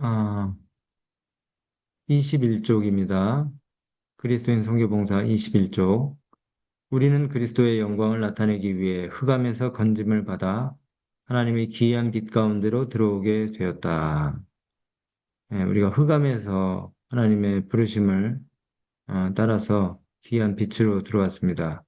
아, 21쪽입니다. 그리스도인 선교봉사 21쪽. 우리는 그리스도의 영광을 나타내기 위해 흑암에서 건짐을 받아 하나님의 기이한 빛 가운데로 들어오게 되었다. 우리가 흑암에서 하나님의 부르심을 따라서 귀한 빛으로 들어왔습니다.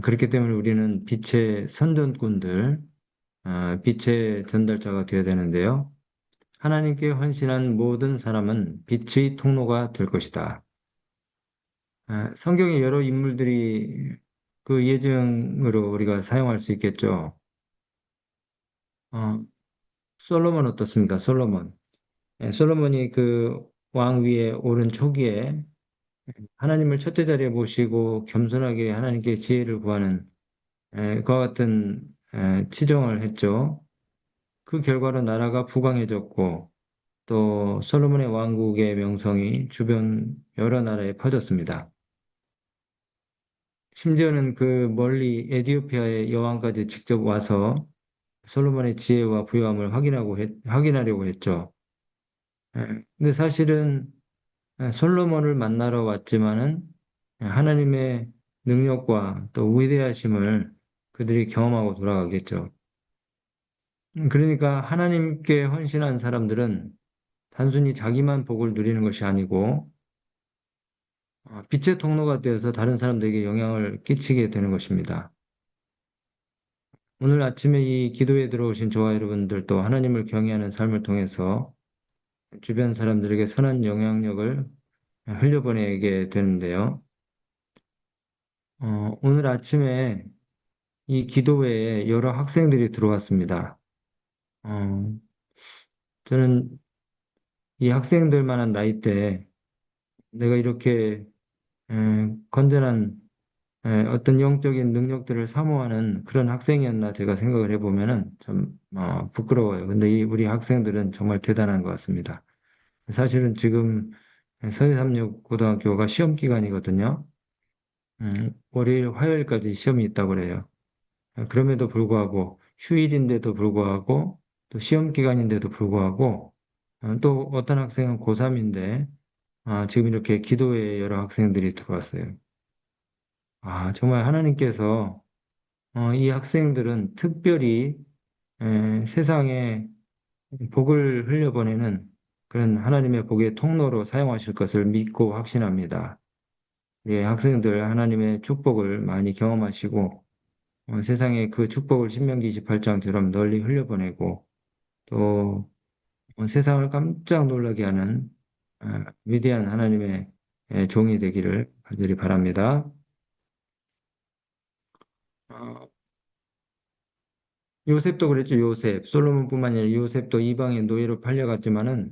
그렇기 때문에 우리는 빛의 선전꾼들, 빛의 전달자가 되어야 되는데요. 하나님께 헌신한 모든 사람은 빛의 통로가 될 것이다. 성경의 여러 인물들이 그 예증으로 우리가 사용할 수 있겠죠. 어, 솔로몬 어떻습니까? 솔로몬. 솔로몬이 그 왕 위에 오른 초기에 하나님을 첫째 자리에 모시고 겸손하게 하나님께 지혜를 구하는 그와 같은 치정을 했죠. 그 결과로 나라가 부강해졌고 또 솔로몬의 왕국의 명성이 주변 여러 나라에 퍼졌습니다. 심지어는 그 멀리 에디오피아의 여왕까지 직접 와서 솔로몬의 지혜와 부유함을 확인하려고 했죠. 근데 사실은 솔로몬을 만나러 왔지만은 하나님의 능력과 또 위대하심을 그들이 경험하고 돌아가겠죠. 그러니까 하나님께 헌신한 사람들은 단순히 자기만 복을 누리는 것이 아니고 빛의 통로가 되어서 다른 사람들에게 영향을 끼치게 되는 것입니다. 오늘 아침에 이 기도에 들어오신 저와 여러분들도 하나님을 경외하는 삶을 통해서 주변 사람들에게 선한 영향력을 흘려보내게 되는데요. 오늘 아침에 이 기도회에 여러 학생들이 들어왔습니다. 어, 저는 이 학생들만한 나이 때 내가 이렇게 건전한 어떤 영적인 능력들을 사모하는 그런 학생이었나 제가 생각을 해보면은 좀 부끄러워요. 근데 이 우리 학생들은 정말 대단한 것 같습니다. 사실은 지금 서해삼육 고등학교가 시험 기간이거든요. 월요일, 화요일까지 시험이 있다고 그래요. 그럼에도 불구하고 휴일인데도 불구하고 또 시험 기간인데도 불구하고 또 어떤 학생은 고3인데 지금 이렇게 기도회에 여러 학생들이 들어왔어요. 정말 하나님께서 이 학생들은 특별히 세상에 복을 흘려보내는 그런 하나님의 복의 통로로 사용하실 것을 믿고 확신합니다. 예, 학생들 하나님의 축복을 많이 경험하시고 세상에 그 축복을 신명기 28장처럼 널리 흘려보내고 또 세상을 깜짝 놀라게 하는 위대한 하나님의 종이 되기를 간절히 바랍니다. 어, 요셉도 그랬죠. 요셉. 솔로몬뿐만 아니라 요셉도 이방의 노예로 팔려갔지만은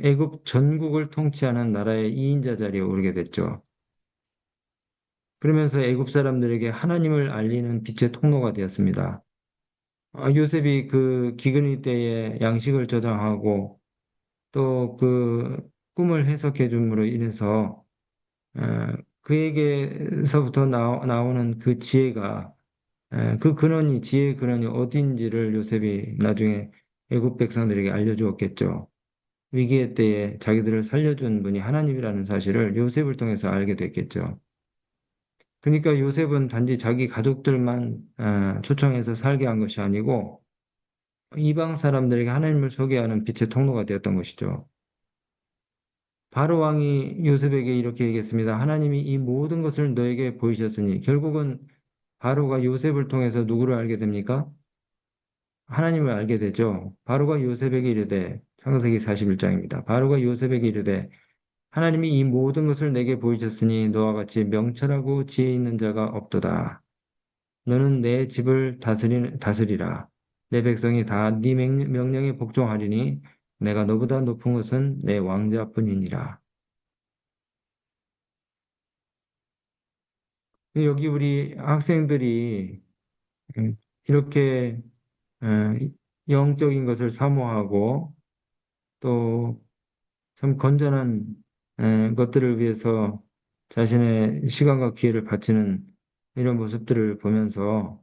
애굽 전국을 통치하는 나라의 2인자 자리에 오르게 됐죠. 그러면서 애굽 사람들에게 하나님을 알리는 빛의 통로가 되었습니다. 요셉이 그 기근의 때에 양식을 저장하고 또 그 꿈을 해석해 줌으로 인해서 어, 그에게서부터 나오는 그 지혜가 그 근원이 지혜의 근원이 어딘지를 요셉이 나중에 애굽 백성들에게 알려주었겠죠. 위기의 때에 자기들을 살려준 분이 하나님이라는 사실을 요셉을 통해서 알게 됐겠죠. 그러니까 요셉은 단지 자기 가족들만 초청해서 살게 한 것이 아니고 이방 사람들에게 하나님을 소개하는 빛의 통로가 되었던 것이죠. 바로 왕이 요셉에게 이렇게 얘기했습니다. 하나님이 이 모든 것을 너에게 보이셨으니 결국은 바로가 요셉을 통해서 누구를 알게 됩니까? 하나님을 알게 되죠. 바로가 요셉에게 이르되 창세기 41장입니다. 바로가 요셉에게 이르되 하나님이 이 모든 것을 내게 보이셨으니 너와 같이 명철하고 지혜 있는 자가 없도다. 너는 내 집을 다스리라. 내 백성이 다 네 명령에 복종하리니 내가 너보다 높은 것은 내 왕자뿐이니라. 여기 우리 학생들이 이렇게 어, 영적인 것을 사모하고 또 참 건전한 것들을 위해서 자신의 시간과 기회를 바치는 이런 모습들을 보면서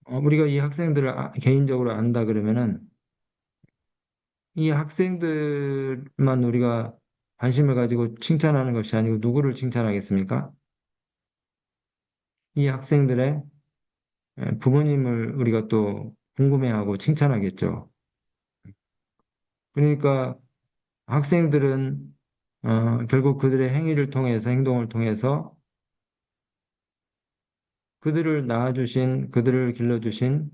우리가 이 학생들을 개인적으로 안다 그러면은 이 학생들만 우리가 관심을 가지고 칭찬하는 것이 아니고 누구를 칭찬하겠습니까? 이 학생들의 부모님을 우리가 또 궁금해하고 칭찬하겠죠. 그러니까 학생들은 결국 그들의 행위를 통해서, 행동을 통해서 그들을 낳아주신, 그들을 길러주신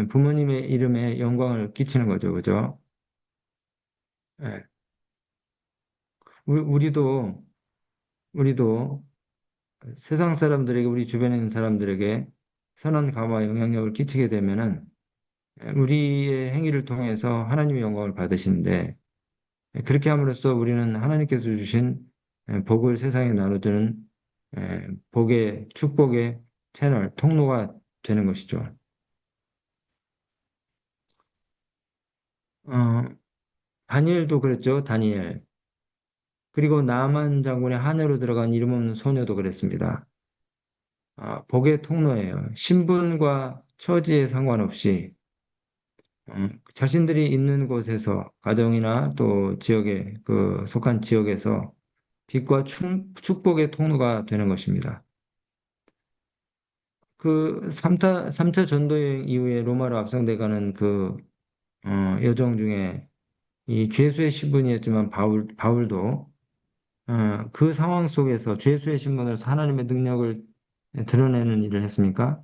부모님의 이름에 영광을 끼치는 거죠. 그죠? 예. 우리도, 우리도 세상 사람들에게, 우리 주변에 있는 사람들에게 선한 감화 영향력을 끼치게 되면은 우리의 행위를 통해서 하나님의 영광을 받으시는데 그렇게 함으로써 우리는 하나님께서 주신 복을 세상에 나눠주는 복의, 축복의 채널, 통로가 되는 것이죠. 어, 다니엘도 그랬죠, 다니엘. 그리고 나만 장군의 하늘로 들어간 이름 없는 소녀도 그랬습니다. 복의 통로예요. 신분과 처지에 상관없이 자신들이 있는 곳에서, 가정이나 또 지역에, 그 속한 지역에서 빛과 축복의 통로가 되는 것입니다. 그 삼차 전도여행 이후에 로마로 앞성돼 가는 여정 중에 이 죄수의 신분이었지만 바울도 그 상황 속에서 죄수의 신분으로서 하나님의 능력을 드러내는 일을 했습니까?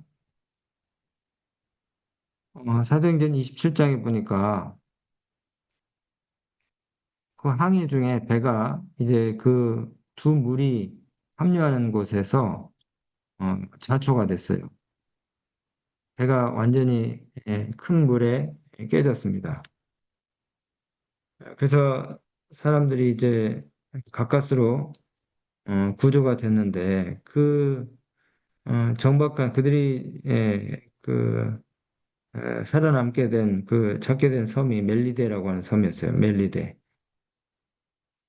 사도행전 27장에 보니까 그 항해 중에 배가 이제 그 두 물이 합류하는 곳에서 자초가 됐어요. 배가 완전히 큰 물에 깨졌습니다. 그래서 사람들이 이제 가까스로 구조가 됐는데 정박한 그들이 살아남게 된 찾게 된 섬이 멜리데라고 하는 섬이었어요. 멜리데.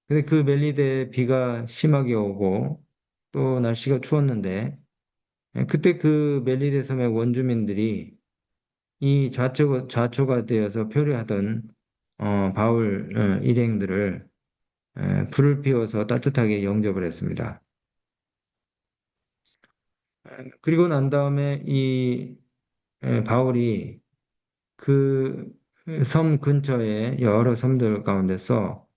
근데 그 멜리데에 비가 심하게 오고 또 날씨가 추웠는데 그때 그 멜리데 섬의 원주민들이 이 좌초가 되어서 표류하던 바울 일행들을 불을 피워서 따뜻하게 영접을 했습니다. 그리고 난 다음에 이 바울이 그 섬 근처에 여러 섬들 가운데서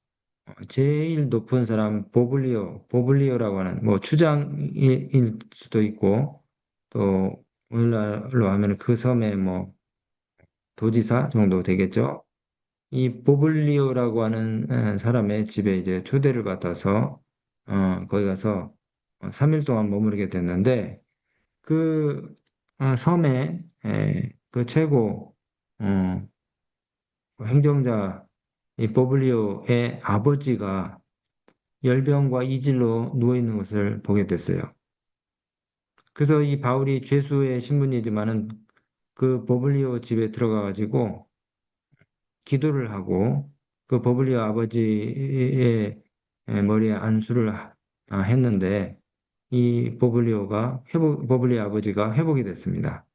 제일 높은 사람 보블리오라고 하는 뭐 추장일 수도 있고 또 오늘날로 하면 그 섬의 뭐 도지사 정도 되겠죠. 이 보블리오라고 하는 사람의 집에 이제 초대를 받아서 거기 가서 3일 동안 머무르게 됐는데 그 섬의 그 최고 어, 행정자 이 보블리오의 아버지가 열병과 이질로 누워 있는 것을 보게 됐어요. 그래서 이 바울이 죄수의 신분이지만은 그 보블리오 집에 들어가 가지고 기도를 하고 그 버블리오 아버지의 머리에 안수를 했는데 이 버블리오 아버지가 회복이 됐습니다.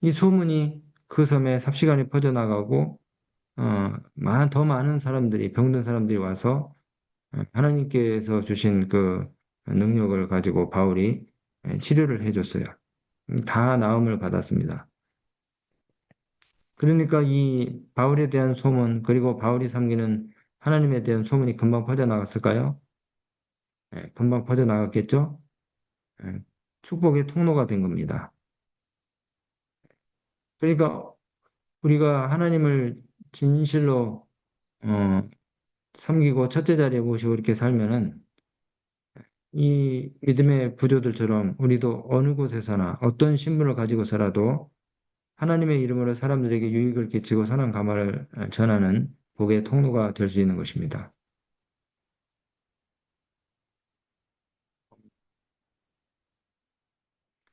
이 소문이 그 섬에 삽시간에 퍼져나가고 더 많은 사람들이 병든 사람들이 와서 하나님께서 주신 그 능력을 가지고 바울이 치료를 해줬어요. 다 나음을 받았습니다. 그러니까 이 바울에 대한 소문, 그리고 바울이 섬기는 하나님에 대한 소문이 금방 퍼져나갔을까요? 금방 퍼져나갔겠죠? 예, 축복의 통로가 된 겁니다. 그러니까 우리가 하나님을 진실로 어, 섬기고 첫째 자리에 모시고 이렇게 살면은 이 믿음의 부조들처럼 우리도 어느 곳에서나 어떤 신분을 가지고서라도 하나님의 이름으로 사람들에게 유익을 끼치고 선한 가마를 전하는 복의 통로가 될 수 있는 것입니다.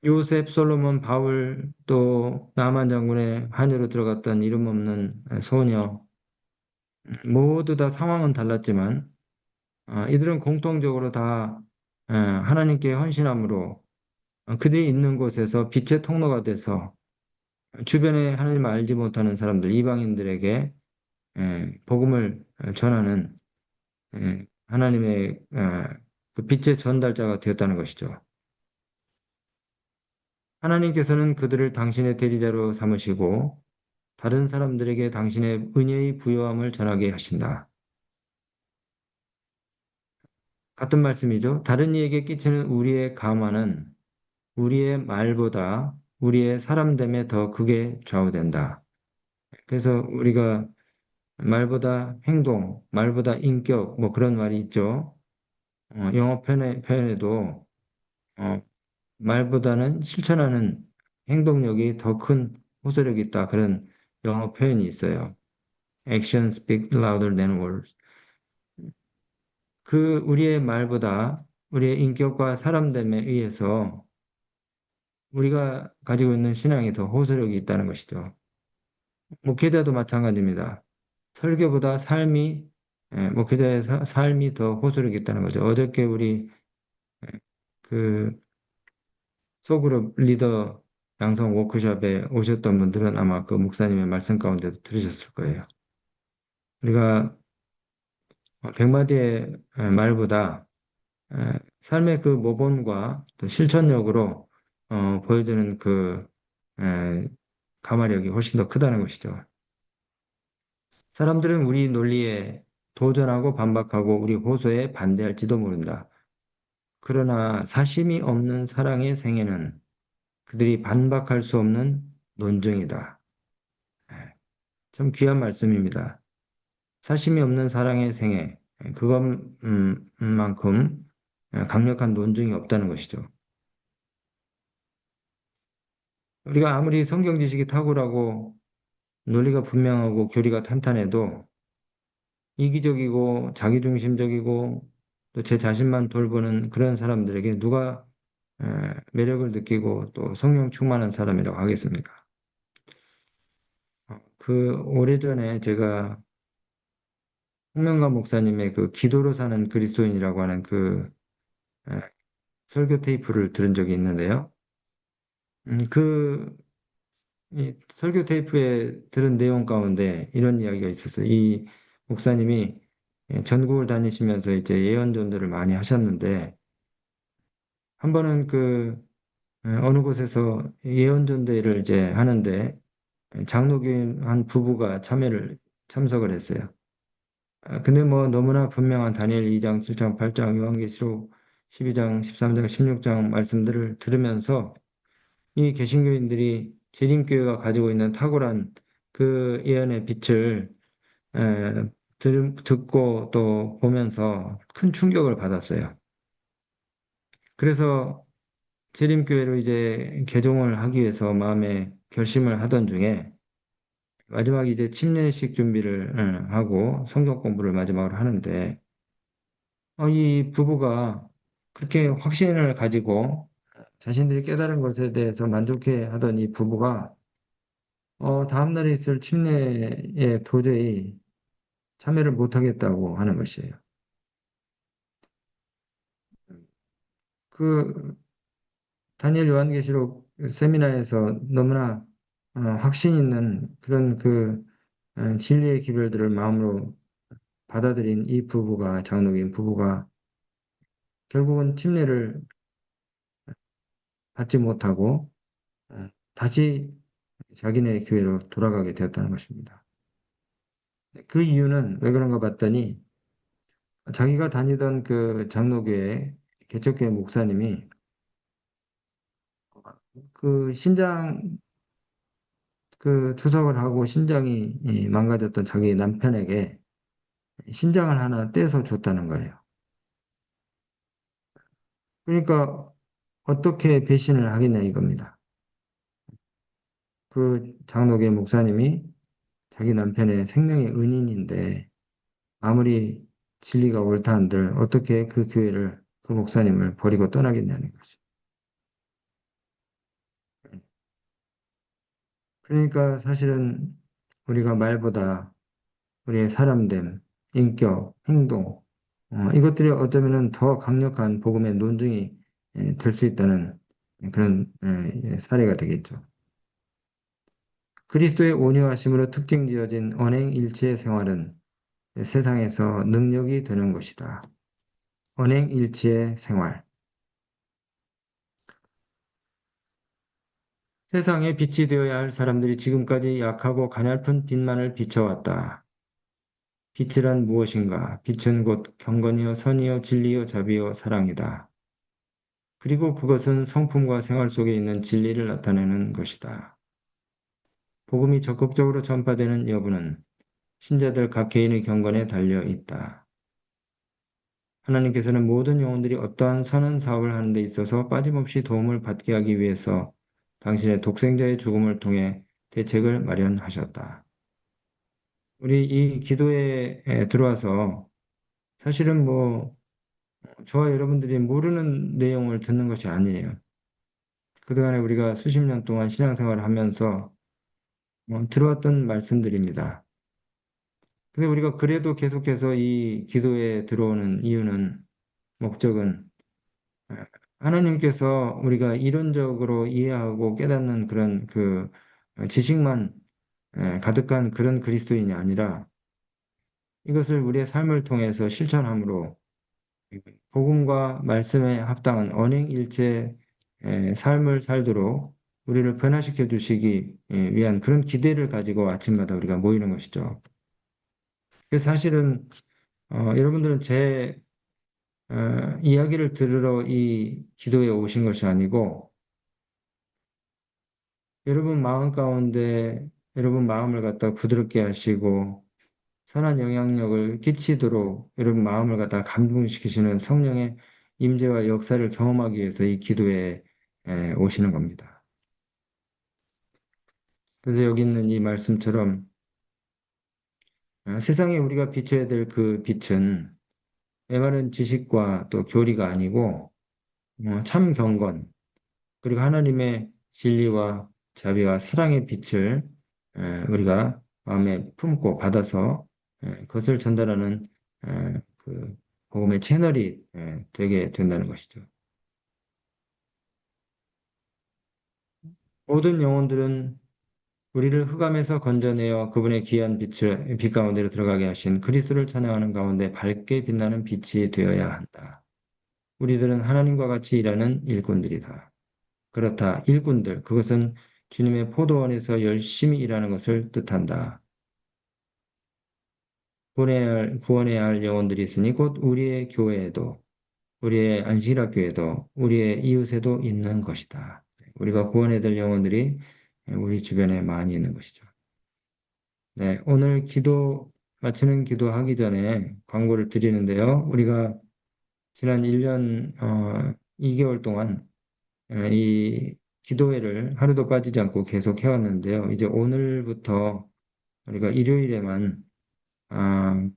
요셉, 솔로몬, 바울, 또 나만 장군의 한으로 들어갔던 이름 없는 소녀, 모두 다 상황은 달랐지만 이들은 공통적으로 다 하나님께 헌신함으로 그들이 있는 곳에서 빛의 통로가 돼서 주변에 하나님을 알지 못하는 사람들, 이방인들에게 복음을 전하는 하나님의 그 빛의 전달자가 되었다는 것이죠. 하나님께서는 그들을 당신의 대리자로 삼으시고 다른 사람들에게 당신의 은혜의 부요함을 전하게 하신다. 같은 말씀이죠. 다른 이에게 끼치는 우리의 감화는 우리의 말보다 우리의 사람됨에 더 크게 좌우된다. 그래서 우리가 말보다 행동, 말보다 인격, 뭐 그런 말이 있죠. 영어 표현에도 어, 말보다는 실천하는 행동력이 더 큰 호소력이 있다. 그런 영어 표현이 있어요. Action speaks louder than words. 그 우리의 말보다 우리의 인격과 사람됨에 의해서 우리가 가지고 있는 신앙이 더 호소력이 있다는 것이죠. 목회자도 마찬가지입니다. 설교보다 목회자의 삶이 더 호소력이 있다는 거죠. 어저께 우리 그 소그룹 리더 양성 워크숍에 오셨던 분들은 아마 그 목사님의 말씀 가운데도 들으셨을 거예요. 우리가 백마디의 말보다 삶의 그 모본과 또 실천력으로 보여주는 그 에, 가마력이 훨씬 더 크다는 것이죠. 사람들은 우리 논리에 도전하고 반박하고 우리 호소에 반대할지도 모른다. 그러나 사심이 없는 사랑의 생애는 그들이 반박할 수 없는 논증이다. 예, 참 귀한 말씀입니다. 사심이 없는 사랑의 생애, 그것만큼 강력한 논증이 없다는 것이죠. 우리가 아무리 성경 지식이 탁월하고 논리가 분명하고 교리가 탄탄해도 이기적이고 자기중심적이고 또 제 자신만 돌보는 그런 사람들에게 누가 에, 매력을 느끼고 또 성령 충만한 사람이라고 하겠습니까? 그 오래전에 제가 홍명관 목사님의 그 기도로 사는 그리스도인이라고 하는 그 에, 설교 테이프를 들은 적이 있는데요. 그 이 설교 테이프에 들은 내용 가운데 이런 이야기가 있었어요. 이 목사님이 전국을 다니시면서 이제 예언 전도를 많이 하셨는데 한 번은 그 어느 곳에서 예언 전도회를 이제 하는데 장로교인 한 부부가 참석을 했어요. 근데 뭐 너무나 분명한 다니엘 2장, 7장, 8장, 요한계시록 12장, 13장, 16장 말씀들을 들으면서 이 개신교인들이 재림교회가 가지고 있는 탁월한 그 예언의 빛을 에, 듣고 또 보면서 큰 충격을 받았어요. 그래서 재림교회로 이제 개종을 하기 위해서 마음에 결심을 하던 중에 마지막 이제 침례식 준비를 하고 성경 공부를 마지막으로 하는데 이 부부가 그렇게 확신을 가지고 자신들이 깨달은 것에 대해서 만족해 하던 이 부부가 다음날에 있을 침례에 도저히 참여를 못하겠다고 하는 것이에요. 그 다니엘 요한계시록 세미나에서 너무나 확신 있는 그런 그 진리의 기별들을 마음으로 받아들인 이 부부가 장로인 부부가 결국은 침례를 받지 못하고 다시 자기네 교회로 돌아가게 되었다는 것입니다. 그 이유는 왜 그런가 봤더니 자기가 다니던 그 장로교회 개척교회 목사님이 그 신장 그 투석을 하고 신장이 망가졌던 자기 남편에게 신장을 하나 떼서 줬다는 거예요. 그러니까 어떻게 배신을 하겠냐 이겁니다. 그 장로계 목사님이 자기 남편의 생명의 은인인데 아무리 진리가 옳다 한들 어떻게 그 교회를 그 목사님을 버리고 떠나겠냐는 거죠. 그러니까 사실은 우리가 말보다 우리의 사람됨, 인격, 행동 이것들이 어쩌면은 더 강력한 복음의 논증이 될 수 있다는 그런 사례가 되겠죠. 그리스도의 온유하심으로 특징지어진 언행일치의 생활은 세상에서 능력이 되는 것이다. 언행일치의 생활. 세상에 빛이 되어야 할 사람들이 지금까지 약하고 가냘픈 빛만을 비춰왔다. 빛이란 무엇인가? 빛은 곧 경건이요, 선이요, 진리요, 자비요, 사랑이다. 그리고 그것은 성품과 생활 속에 있는 진리를 나타내는 것이다. 복음이 적극적으로 전파되는 여부는 신자들 각 개인의 경건에 달려 있다. 하나님께서는 모든 영혼들이 어떠한 선한 사업을 하는 데 있어서 빠짐없이 도움을 받게 하기 위해서 당신의 독생자의 죽음을 통해 대책을 마련하셨다. 우리 이 기도에 들어와서 사실은 뭐 저와 여러분들이 모르는 내용을 듣는 것이 아니에요. 그동안에 우리가 수십 년 동안 신앙생활을 하면서 들어왔던 말씀들입니다. 근데 우리가 그래도 계속해서 이 기도에 들어오는 이유는, 목적은 어, 하나님께서 우리가 이론적으로 이해하고 깨닫는 그런 그 지식만 가득한 그런 그리스도인이 아니라 이것을 우리의 삶을 통해서 실천함으로 복음과 말씀에 합당한 언행일체 삶을 살도록 우리를 변화시켜 주시기 위한 그런 기대를 가지고 아침마다 우리가 모이는 것이죠. 그래서 사실은 여러분들은 제 이야기를 들으러 이 기도에 오신 것이 아니고 여러분 마음 가운데 여러분 마음을 갖다 부드럽게 하시고 선한 영향력을 끼치도록 여러분 마음을 갖다 감동시키시는 성령의 임재와 역사를 경험하기 위해서 이 기도에 오시는 겁니다. 그래서 여기 있는 이 말씀처럼 세상에 우리가 비춰야 될 그 빛은 메마른 지식과 또 교리가 아니고 참 경건, 그리고 하나님의 진리와 자비와 사랑의 빛을 우리가 마음에 품고 받아서 그것을 전달하는 그 복음의 채널이 되게 된다는 것이죠. 모든 영혼들은 우리를 흑암에서 건져내어 그분의 귀한 빛 가운데로 들어가게 하신 그리스도를 찬양하는 가운데 밝게 빛나는 빛이 되어야 한다. 우리들은 하나님과 같이 일하는 일꾼들이다. 그렇다. 일꾼들, 그것은 주님의 포도원에서 열심히 일하는 것을 뜻한다. 구원해야 할 영혼들이 있으니 곧 우리의 교회에도, 우리의 안식일학교에도, 우리의 이웃에도 있는 것이다. 우리가 구원해야 될 영혼들이 우리 주변에 많이 있는 것이죠. 네, 오늘 마치는 기도하기 전에 광고를 드리는데요. 우리가 지난 1년 2개월 동안 이 기도회를 하루도 빠지지 않고 계속 해왔는데요. 이제 오늘부터 우리가 일요일에만 한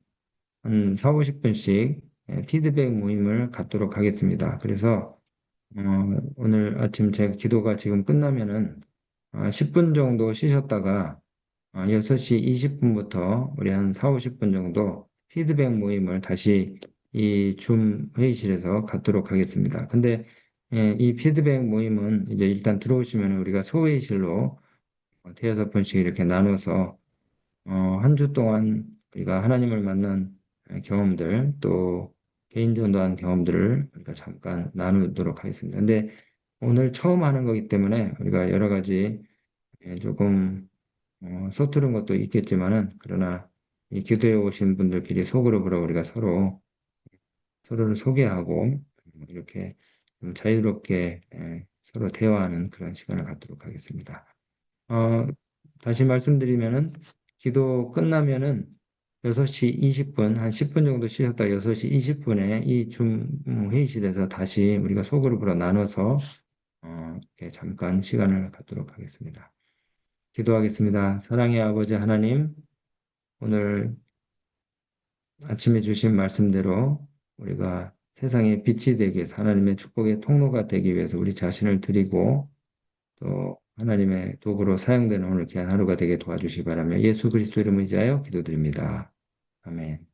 4, 50분씩 피드백 모임을 갖도록 하겠습니다. 그래서 오늘 아침 제 기도가 지금 끝나면은 10분 정도 쉬셨다가 6시 20분부터 우리 한 4, 50분 정도 피드백 모임을 다시 이 줌 회의실에서 갖도록 하겠습니다. 근데 이 피드백 모임은 이제 일단 들어오시면 우리가 소회의실로 대여섯 번씩 이렇게 나눠서 한 주 동안 우리가 하나님을 만난 경험들 또 개인 전도한 경험들을 우리가 잠깐 나누도록 하겠습니다. 근데 오늘 처음 하는 거기 때문에 우리가 여러 가지 조금 서투른 것도 있겠지만은 그러나 이 기도해 오신 분들끼리 속으로 불어 우리가 서로를 소개하고 이렇게 좀 자유롭게 서로 대화하는 그런 시간을 갖도록 하겠습니다. 어, 다시 말씀드리면은 기도 끝나면은 6시 20분, 한 10분 정도 쉬셨다 6시 20분에 이 줌 회의실에서 다시 우리가 속으로 불어 나눠서 이렇게 잠깐 시간을 갖도록 하겠습니다. 기도하겠습니다. 사랑의 아버지 하나님, 오늘 아침에 주신 말씀대로 우리가 세상에 빛이 되기 위해서 하나님의 축복의 통로가 되기 위해서 우리 자신을 드리고 또 하나님의 도구로 사용되는 오늘 귀한 하루가 되게 도와주시기 바라며 예수 그리스도 이름을 의지하여 기도드립니다. 아멘.